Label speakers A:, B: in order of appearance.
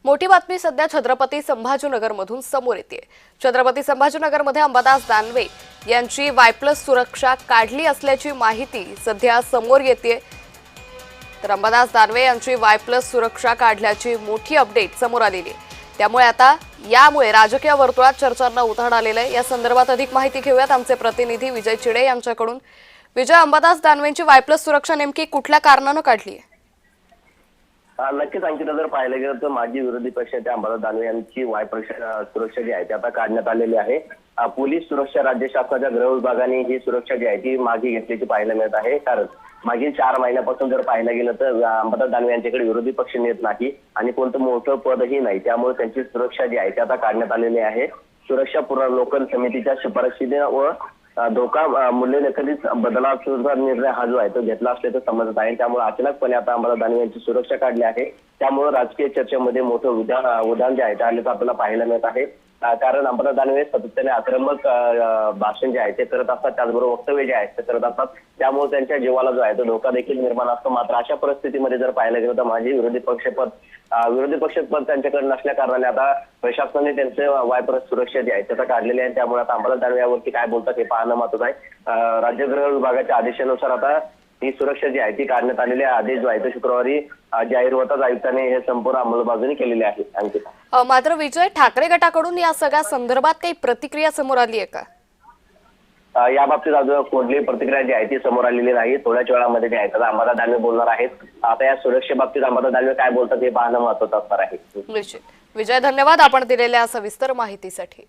A: मोठी बातमी सध्या छत्रपती संभाजीनगरमधून समोर येते। छत्रपती संभाजीनगरमध्ये अंबादास दानवे यांची Y+ सुरक्षा काढली असल्याची माहिती सध्या समोर येते। तर अंबादास दानवे यांची Y+ सुरक्षा काढल्याची मोठी अपडेट समोर आलेली आहे। त्यामुळे आता यामुळे राजकीय वर्तुळात चर्चांना उधाण आलेलं आहे। या संदर्भात अधिक माहिती घेऊयात आमचे प्रतिनिधी विजय चिडे यांच्याकडून। विजय, अंबादास दानवेंची Y+ सुरक्षा नेमकी कुठल्या कारणाने काढली आहे?
B: नक्कीच अंकिता, जर पाहिलं गेलं तर माजी विरोधी पक्षनेते अंबादास दानवे यांची सुरक्षा जी आहे ती आता काढण्यात आलेली आहे। पोलीस सुरक्षा राज्य शासनाच्या गृह विभागाने ही सुरक्षा जी आहे ती मागे घेतल्याची पाहायला मिळत आहे। कारण मागील 4 महिन्यापासून जर पाहिलं गेलं तर अंबादास दानवे यांच्याकडे विरोधी पक्ष नेत नाही आणि कोणतं मोठं पदही नाही, त्यामुळे त्यांची सुरक्षा जी आहे ती आता काढण्यात आलेली आहे। सुरक्षा पुनर्वलोकन समितीच्या शिफारशीने व धोका मूल्यलेखनीत बदलाचा निर्णय हा जो आहे तो घेतला असल्याचं समजत आहे। त्यामुळे अचानकपणे आता अंबादास दानवे यांची सुरक्षा काढली आहे। त्यामुळे राजकीय चर्चेमध्ये मोठं उदाहरण जे आहे ते आल्याचं आपल्याला पाहायला मिळत आहे। कारण अंबादास दानवे सातत्याने आक्रमक भाषण जे आहे ते करत असतात, त्याचबरोबर वक्तव्य जे आहेत ते करत असतात। त्यामुळे त्यांच्या जीवाला जो आहे तो धोका देखील निर्माण असतो। मात्र अशा परिस्थितीमध्ये जर पाहायला गेलं तर माझे विरोधी पक्षपद त्यांच्याकडे नसल्या कारणाने आता प्रशासनाने त्यांचे Y+ सुरक्षा जी आहे त्याचा काढलेली आहे। त्यामुळे आता अंबादास दानवे यावरती काय बोलतात हे पाहणं महत्त्वाचं आहे। राज्य गृह विभागाच्या आदेशानुसार आता ही सुरक्षा जी आहे ती काढण्यात आलेली आहे। आदेश जो आहे तो शुक्रवारी जाहीर होताच आयुक्तांनी हे संपूर्ण अंमलबजावणी केलेली आहे। अंकिता,
A: मात्र विजय, ठाकरे गटाकडून या सगळ्या संदर्भात काही प्रतिक्रिया समोर आली आहे का?
B: या बाबतीत अजून कोणतीही प्रतिक्रिया जी आहे ती समोर आलेली नाही। थोड्याच वेळामध्ये जे आहे आता अंबादास दानवे बोलणार आहेत। आता या सुरक्षेबाबतीत अंबादास दानवे काय बोलतात हे पाहणं महत्त्वाचं असणार आहे।
A: निश्चित विजय, धन्यवाद आपण दिलेल्या सविस्तर माहितीसाठी।